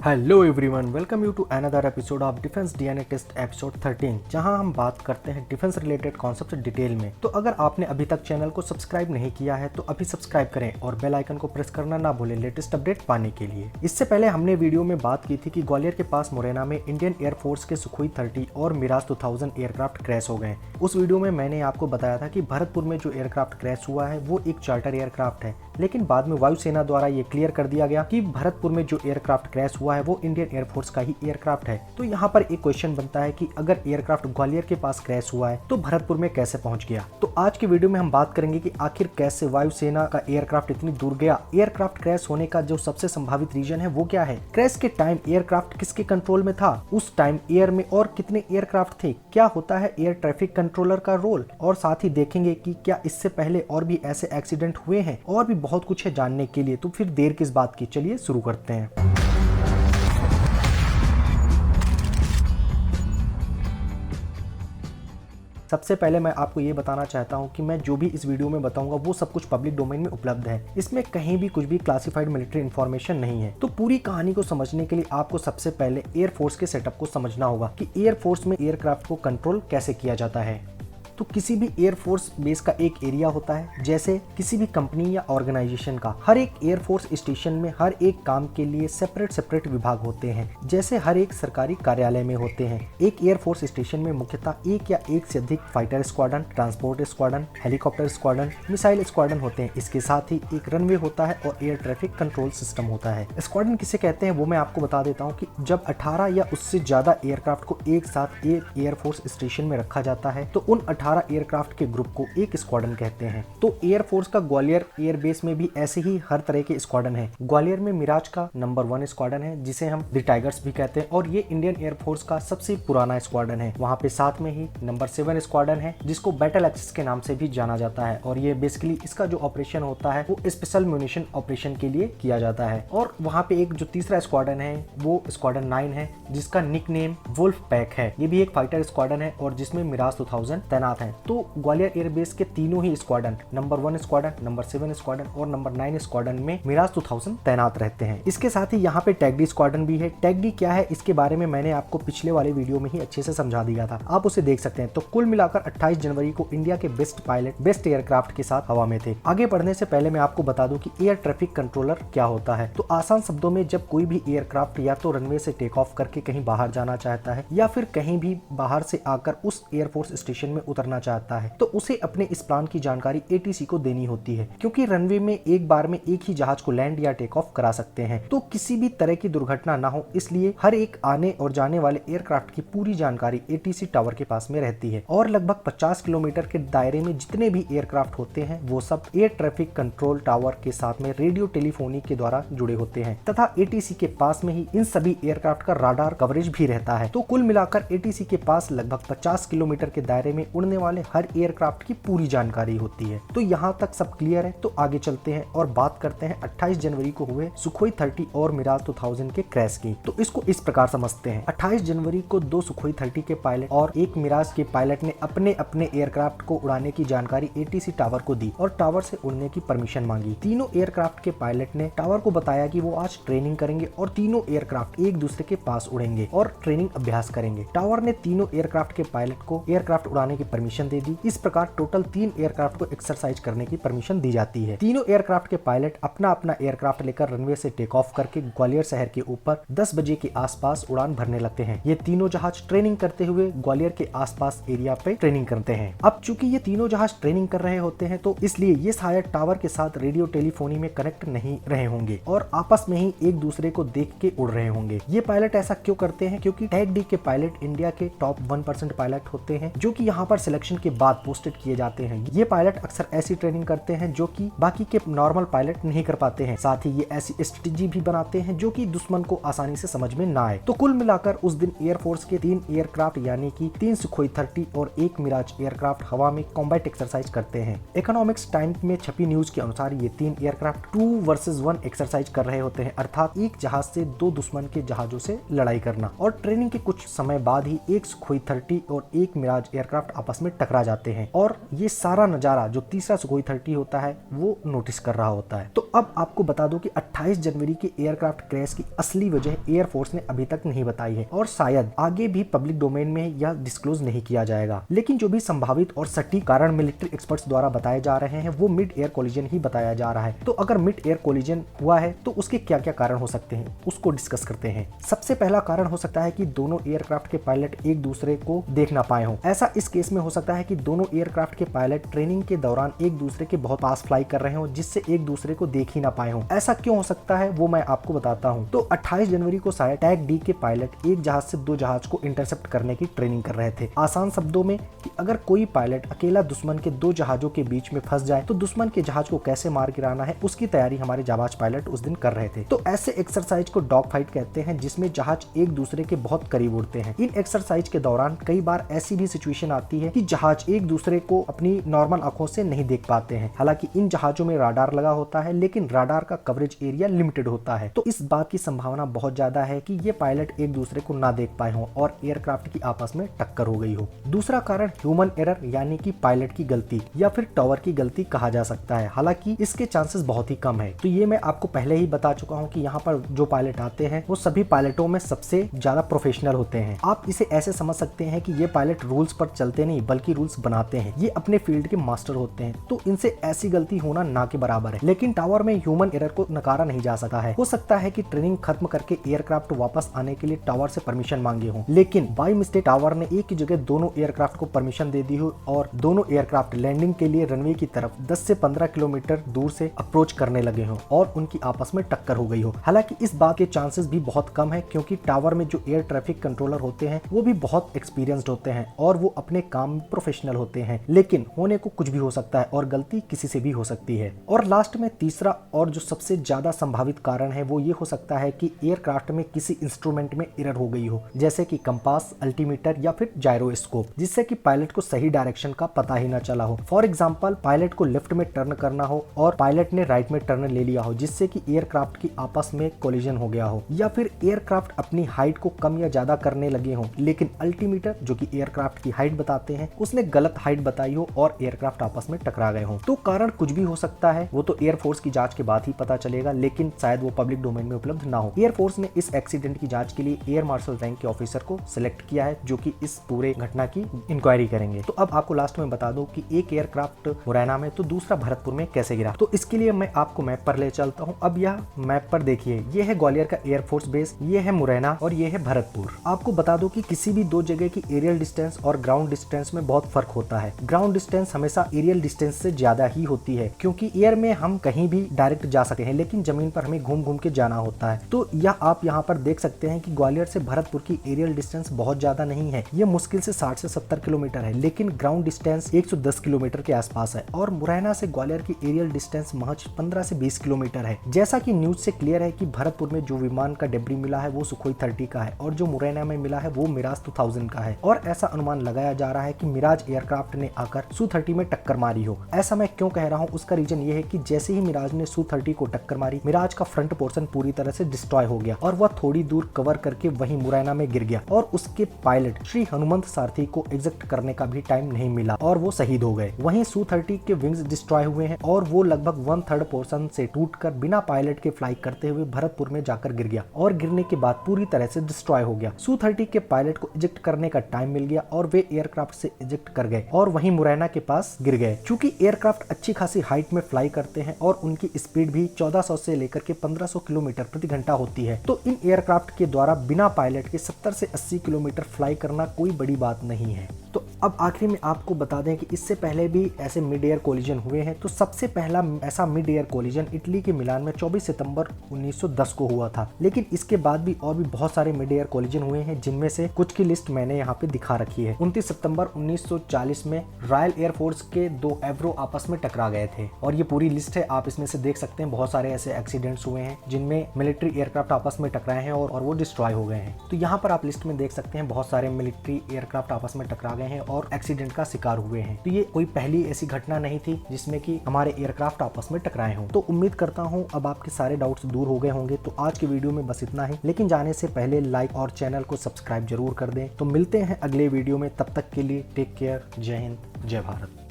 Hello everyone, welcome you to another episode of defence DNA test episode 13, जहां हम बात करते हैं डिफेंस रिलेटेड कॉन्सेप्ट डिटेल में। तो अगर आपने अभी तक चैनल को सब्सक्राइब नहीं किया है तो अभी सब्सक्राइब करें और बेल आइकन को प्रेस करना ना भूलें लेटेस्ट अपडेट पाने के लिए। इससे पहले हमने वीडियो में बात की थी कि ग्वालियर के पास मुरैना में इंडियन एयरफोर्स के सुखोई 30 और मिराज 2000 एयरक्राफ्ट क्रैश हो गए। उस वीडियो में मैंने आपको बताया था कि भरतपुर में जो एयरक्राफ्ट क्रैश हुआ है वो एक चार्टर एयरक्राफ्ट है, लेकिन बाद में वायुसेना द्वारा ये क्लियर कर दिया गया कि भरतपुर में जो एयरक्राफ्ट क्रैश हुआ है वो इंडियन एयरफोर्स का ही एयरक्राफ्ट है। तो यहाँ पर एक क्वेश्चन बनता है कि अगर एयरक्राफ्ट ग्वालियर के पास क्रैश हुआ है तो भरतपुर में कैसे पहुंच गया। तो आज के वीडियो में हम बात करेंगे कि आखिर कैसे वायुसेना का एयरक्राफ्ट इतनी दूर गया, एयरक्राफ्ट क्रैश होने का जो सबसे संभावित रीजन है वो क्या है, क्रैश के टाइम एयरक्राफ्ट किसके कंट्रोल में था, उस टाइम एयर में और कितने एयरक्राफ्ट थे, क्या होता है एयर ट्रैफिक कंट्रोलर का रोल, और साथ ही देखेंगे कि क्या इससे पहले और भी ऐसे एक्सीडेंट हुए हैं, और भी बहुत कुछ है जानने के लिए। तो फिर देर किस बात की, चलिए शुरू करते हैं। सबसे पहले मैं आपको ये बताना चाहता हूँ कि मैं जो भी इस वीडियो में बताऊंगा वो सब कुछ पब्लिक डोमेन में उपलब्ध है। इसमें कहीं भी कुछ भी क्लासिफाइड मिलिट्री इन्फॉर्मेशन नहीं है। तो पूरी कहानी को समझने के लिए आपको सबसे पहले एयरफोर्स के सेटअप को समझना होगा कि एयरफोर्स में एयरक्राफ्ट को कंट्रोल कैसे किया जाता है। तो किसी भी एयरफोर्स बेस का एक एरिया होता है, जैसे किसी भी कंपनी या ऑर्गेनाइजेशन का। हर एक एयरफोर्स स्टेशन में हर एक काम के लिए सेपरेट विभाग होते हैं, जैसे हर एक सरकारी कार्यालय में होते हैं। एक एयरफोर्स स्टेशन में मुख्यतः एक या एक से अधिक fighter squadron, transport squadron, helicopter squadron, missile squadron होते हैं। इसके साथ ही एक रनवे होता है और एयर ट्रैफिक कंट्रोल सिस्टम होता है। स्क्वाड्रन किसे कहते हैं वो मैं आपको बता देता हूँ कि जब 18 या उससे ज्यादा एयरक्राफ्ट को एक साथ एक एयरफोर्स स्टेशन में रखा जाता है तो उन 18 एयरक्राफ्ट के ग्रुप को एक स्क्वाड्रन कहते हैं। तो एयरफोर्स का ग्वालियर एयरबेस में भी ऐसे ही हर तरह के स्क्वाड्रन है। ग्वालियर में मिराज का नंबर 1 स्क्वाड्रन है, जिसे हम द टाइगर्स भी कहते हैं, और ये इंडियन एयरफोर्स का सबसे पुराना स्क्वाड्रन है। वहाँ पे साथ में ही नंबर 7 स्क्वाड्रन है, जिसको बैटल एक्सिस के नाम से भी जाना जाता है, और ये बेसिकली इसका जो ऑपरेशन होता है वो स्पेशल म्यूनिशन ऑपरेशन के लिए किया जाता है। और वहाँ पे एक जो तीसरा स्क्वाड्रन है वो स्क्वाड्रन 9 है, जिसका निक नेम वुल्फ पैक है। ये भी एक फाइटर स्क्वाड्रन है और जिसमें मिराज 2000 तैनात है। तो ग्वालियर एयरबेस के तीनों ही squadron, number 1 squadron, number 7 squadron और नंबर 9 स्क्वाड्रन में मिराज 2000 तैनात रहते हैं। इसके साथ ही यहाँ पे टैगडी स्क्वाड्रन भी है। टैगडी क्या है इसके बारे में मैंने आपको पिछले वाले वीडियो में ही अच्छे से समझा दिया था, आप उसे देख सकते हैं। तो कुल मिलाकर 28 जनवरी को इंडिया के बेस्ट पायलट बेस्ट एयरक्राफ्ट के साथ हवा में थे। आगे बढ़ने से पहले मैं आपको बता दूं कि एयर ट्रैफिक कंट्रोलर क्या होता है। तो आसान शब्दों में, जब कोई भी एयरक्राफ्ट या तो रनवे से टेक ऑफ करके कहीं बाहर जाना चाहता है या फिर कहीं भी बाहर से आकर उस एयरफोर्स स्टेशन में उतरना चाहता है, तो उसे अपने इस प्लान की जानकारी एटीसी को देनी होती है, क्योंकि रनवे में एक बार में एक ही जहाज को लैंड या टेक ऑफ करा सकते हैं। तो किसी भी तरह की दुर्घटना ना हो, इसलिए हर एक आने और जाने वाले एयरक्राफ्ट की पूरी जानकारी एटीसी टावर के पास में रहती है। और लगभग 50 किलोमीटर के दायरे में जितने भी एयरक्राफ्ट होते हैं वो सब एयर ट्रैफिक कंट्रोल टावर के साथ में रेडियो टेलीफोनी के द्वारा जुड़े होते हैं, तथा एटीसी के पास में ही इन सभी एयरक्राफ्ट का राडार कवरेज भी रहता है। तो कुल मिलाकर एटीसी के पास लगभग 50 किलोमीटर के दायरे में उड़ने वाले हर एयरक्राफ्ट की पूरी जानकारी होती है। तो यहाँ तक सब क्लियर है। तो आगे चलते हैं और बात करते हैं 28 जनवरी को हुए सुखोई 30 और मिराज 2000 के क्रैश की। तो इसको इस प्रकार समझते हैं। 28 जनवरी को 2 सुखोई 30 के पायलट और एक मिराज के पायलट ने अपने अपने एयरक्राफ्ट को उड़ाने की जानकारी एटीसी टावर को दी और टावर से उड़ने की परमिशन मांगी। तीनों एयरक्राफ्ट के पायलट ने टावर को बताया कि वो आज ट्रेनिंग करेंगे और तीनों एयरक्राफ्ट एक दूसरे के पास उड़ेंगे और ट्रेनिंग अभ्यास करेंगे। टावर ने तीनों एयरक्राफ्ट के पायलट को एयरक्राफ्ट उड़ाने की परमिशन दे दी। इस प्रकार टोटल 3 एयरक्राफ्ट को एक्सरसाइज करने की परमिशन दी जाती है। तीनों एयरक्राफ्ट के पायलट अपना अपना एयरक्राफ्ट लेकर रनवे से टेक ऑफ करके ग्वालियर शहर के ऊपर 10 बजे के आसपास उड़ान भरने लगते हैं। ये तीनों जहाज ट्रेनिंग करते हुए ग्वालियर के आसपास एरिया पे ट्रेनिंग करते हैं। अब चूंकि ये तीनों जहाज ट्रेनिंग कर रहे होते हैं, तो इसलिए ये शायद टावर के साथ रेडियो टेलीफोनी में कनेक्ट नहीं रहे होंगे और आपस में ही एक दूसरे को देख के उड़ रहे होंगे। ये पायलट ऐसा क्यों करते हैं? क्योंकि टैग डी के पायलट इंडिया के टॉप 1% पायलट होते हैं, जो कि यहाँ पर सिलेक्शन के बाद पोस्टेड किए जाते हैं। ये पायलट अक्सर ऐसी ट्रेनिंग करते हैं जो कि बाकी के नॉर्मल पायलट नहीं कर पाते हैं। साथ ही ये ऐसी स्ट्रेटेजी भी बनाते हैं जो कि दुश्मन को आसानी से समझ में ना आए। तो कुल मिलाकर उस दिन एयरफोर्स के 3 एयरक्राफ्ट यानी कि 3 सुखोई 30 और 1 मिराज एयरक्राफ्ट हवा में कॉम्बैट एक्सरसाइज करते हैं। इकोनॉमिक्स टाइम में छपी न्यूज के अनुसार ये 3 एयरक्राफ्ट 2 वर्सेस 1 एक्सरसाइज कर रहे होते हैं, अर्थात एक जहाज से 2 दुश्मन के जहाजों से लड़ाई करना। और ट्रेनिंग के कुछ समय बाद ही 1 सुखोई 30 और 1 मिराज एयरक्राफ्ट आपस आपस में टकरा जाते हैं और ये सारा नजारा जो तीसरा सुखोई 30 होता है वो नोटिस कर रहा होता है। तो अब आपको बता दो कि 28 जनवरी के एयरक्राफ्ट क्रैश की असली वजह एयरफोर्स ने अभी तक नहीं बताई है और शायद आगे भी पब्लिक डोमेन में यह डिस्क्लोज नहीं किया जाएगा। लेकिन जो भी संभावित और सटीक कारण मिलिट्री एक्सपर्ट्स द्वारा बताए जा रहे हैं वो मिड एयर कोलिजन ही बताया जा रहा है। तो अगर मिड एयर कोलिजन हुआ है तो उसके क्या क्या कारण हो सकते हैं उसको डिस्कस करते हैं। सबसे पहला कारण हो सकता है कि दोनों एयरक्राफ्ट के पायलट एक दूसरे को देख ना पाए हों। ऐसा इस केस में हो सकता है कि दोनों एयरक्राफ्ट के पायलट ट्रेनिंग के दौरान एक दूसरे के बहुत पास फ्लाई कर रहे हो जिससे एक दूसरे को देख ही ना पाए हों। ऐसा क्यों हो सकता है वो मैं आपको बताता हूं। तो 28 जनवरी को शायद टैग डी के पायलट एक जहाज से दो जहाज को इंटरसेप्ट करने की ट्रेनिंग कर रहे थे। आसान शब्दों में कि अगर कोई पायलट अकेला दुश्मन के दो जहाजों के बीच में फंस जाए तो दुश्मन के जहाज को कैसे मार गिराना है उसकी तैयारी हमारे जाबाज पायलट उस दिन कर रहे थे। तो ऐसे एक्सरसाइज को डॉग फाइट कहते हैं जिसमें जहाज एक दूसरे के बहुत करीब उड़ते हैं। इन एक्सरसाइज के दौरान कई बार ऐसी भी सिचुएशन आती है कि जहाज एक दूसरे को अपनी नॉर्मल आंखों से नहीं देख पाते हैं। हालांकि इन जहाजों में राडार लगा होता है लेकिन राडार का कवरेज एरिया लिमिटेड होता है। तो इस बात की संभावना बहुत ज्यादा है कि ये पायलट एक दूसरे को ना देख पाए हों और एयरक्राफ्ट की आपस में टक्कर हो गई हो। दूसरा कारण ह्यूमन एरर यानी कि पायलट की गलती या फिर टावर की गलती कहा जा सकता है। हालांकि इसके चांसेस बहुत ही कम है। तो ये मैं आपको पहले ही बता चुका हूँ कि यहाँ पर जो पायलट आते हैं वो सभी पायलटों में सबसे ज्यादा प्रोफेशनल होते हैं। आप इसे ऐसे समझ सकते हैं कि ये पायलट रूल्स पर चलते नहीं बल्कि रूल्स बनाते हैं। ये अपने फील्ड के मास्टर होते हैं तो इनसे ऐसी गलती होना ना के बराबर है। लेकिन टावर में ह्यूमन एरर को नकारा नहीं जा सकता है। हो सकता है कि ट्रेनिंग खत्म करके एयरक्राफ्ट वापस आने के लिए टावर से परमिशन मांगे हो लेकिन बाय मिस्टेक टावर ने एक ही जगह दोनों एयरक्राफ्ट को परमिशन दे दी हो और दोनों एयरक्राफ्ट लैंडिंग के लिए रनवे की तरफ 10 से 15 किलोमीटर दूर से अप्रोच करने लगे हो और उनकी आपस में टक्कर हो गई हो। हालांकि इस बात के चांसेस भी बहुत कम है क्योंकि टावर में जो एयर ट्रैफिक कंट्रोलर होते हैं वो भी बहुत एक्सपीरियंस्ड होते हैं और वो अपने काम में प्रोफेशनल होते हैं। लेकिन होने को कुछ भी हो सकता है और गलती किसी से भी हो सकती है। और लास्ट में तीसरा और जो सबसे ज्यादा संभावित कारण है वो ये हो सकता है कि एयरक्राफ्ट में किसी इंस्ट्रूमेंट में एरर हो गई हो जैसे कि कंपास, अल्टीमीटर या फिर जायरोस्कोप जिससे कि पायलट को सही डायरेक्शन का पता ही ना चला हो। फॉर एग्जांपल पायलट को लेफ्ट में टर्न करना हो और पायलट ने राइट में टर्न ले लिया हो जिससे कि एयरक्राफ्ट की आपस में कोलिजन हो गया हो या फिर एयरक्राफ्ट अपनी हाइट को कम या ज्यादा करने लगे हो लेकिन अल्टीमीटर जो कि एयरक्राफ्ट की हाइट बताते हैं उसने गलत हाइट बताई हो और एयरक्राफ्ट आपस में टकरा गए हो। तो कारण कुछ भी हो सकता है वो तो एयरफोर्स की जांच के बाद ही पता चलेगा लेकिन शायद वो पब्लिक डोमेन में उपलब्ध ना हो। एयरफोर्स ने इस एक्सीडेंट की जांच के लिए एयर मार्शल रैंक के ऑफिसर को सिलेक्ट किया है जो कि इस पूरे घटना की इंक्वायरी करेंगे। तो अब आपको लास्ट में बता दूं कि एक एयरक्राफ्ट मुरैना में तो दूसरा भरतपुर में कैसे गिरा। तो इसके लिए मैं आपको मैप पर ले चलता हूं। अब यह मैप पर देखिए ये है ग्वालियर का एयरफोर्स बेस, ये है मुरैना और ये है भरतपुर। आपको बता दूं कि किसी भी दो जगह की एरियल डिस्टेंस और ग्राउंड डिस्टेंस में बहुत फर्क होता है। ग्राउंड डिस्टेंस हमेशा एरियल डिस्टेंस से ज्यादा ही होती है क्योंकि एयर में हम कहीं भी डायरेक्ट जा सकते हैं लेकिन जमीन पर हमें घूम घूम के जाना होता है। तो यह आप यहाँ पर देख सकते हैं कि ग्वालियर से भरतपुर की एरियल डिस्टेंस बहुत ज्यादा नहीं है। ये मुश्किल से 60 से 70 किलोमीटर है लेकिन ग्राउंड डिस्टेंस 110 किलोमीटर के आसपास है और मुरैना से ग्वालियर की एरियल डिस्टेंस महज 15 से 20 किलोमीटर है। जैसा कि न्यूज से क्लियर है कि भरतपुर में जो विमान का डेब्री मिला है वो सुखोई 30 का है और जो मुरैना में मिला है वो मिराज 2000 का है और ऐसा अनुमान लगाया जा रहा है कि मिराज एयरक्राफ्ट ने आकर सू-30 में टक्कर मारी हो। ऐसा मैं क्यों कह रहा हूँ उसका रीजन ये है कि जैसे ही मिराज ने सू-30 को टक्कर मारी मिराज का फ्रंट पोर्शन पूरी तरह से डिस्ट्रॉय हो गया और वह थोड़ी दूर कवर करके वहीं मुरैना में गिर गया और उसके पायलट श्री हनुमंत सारथी को एग्जिट करने का भी टाइम नहीं मिला और वो शहीद हो गए। वहीं सू-30 के विंग्स डिस्ट्रॉय हुए हैं और वो लगभग 1/3 पोर्शन से टूटकर बिना पायलट के फ्लाई करते हुए भरतपुर में जाकर गिर गया और गिरने के बाद पूरी तरह से डिस्ट्रॉय हो गया। सू-30 के पायलट को इजेक्ट करने का टाइम मिल गया और वे एयरक्राफ्ट से इजेक्ट कर गए और वहीं मुरैना के पास गिर गए। चूंकि एयरक्राफ्ट अच्छी खासी हाइट में फ्लाई करते हैं और उनकी स्पीड भी 1400 से लेकर के 1500 किलोमीटर प्रति घंटा होती है तो इन एयरक्राफ्ट के द्वारा बिना पायलट के 70 से 80 किलोमीटर फ्लाई करना कोई बड़ी बात नहीं है। तो अब आखिरी में आपको बता दें कि इससे पहले भी ऐसे मिड एयर कोलिजन हुए हैं। तो सबसे पहला ऐसा मिड एयर कोलिजन इटली के मिलान में 24 सितंबर 1910 को हुआ था लेकिन इसके बाद भी और भी बहुत सारे मिड एयर कोलिजन हुए हैं जिनमें से कुछ की लिस्ट मैंने यहाँ पे दिखा रखी है। 29 सितंबर 1940 में रॉयल एयरफोर्स के 2 एवरो आपस में टकरा गए थे और ये पूरी लिस्ट है, आप इसमें से देख सकते हैं। बहुत सारे ऐसे एक्सीडेंट्स हुए हैं जिनमें मिलिट्री एयरक्राफ्ट आपस में टकराए हैं और वो डिस्ट्रॉय हो गए हैं। तो यहाँ पर आप लिस्ट में देख सकते हैं बहुत सारे मिलिट्री एयरक्राफ्ट आपस में टकरा गए हैं और एक्सीडेंट का शिकार हुए हैं। तो ये कोई पहली ऐसी घटना नहीं थी जिसमें कि हमारे एयरक्राफ्ट आपस में टकराए हों। तो उम्मीद करता हूँ अब आपके सारे डाउट्स दूर हो गए होंगे। तो आज की वीडियो में बस इतना ही, लेकिन जाने से पहले लाइक और चैनल को सब्सक्राइब जरूर कर दें। तो मिलते हैं अगले वीडियो में, तब तक के लिए टेक केयर, जय हिंद, जय भारत।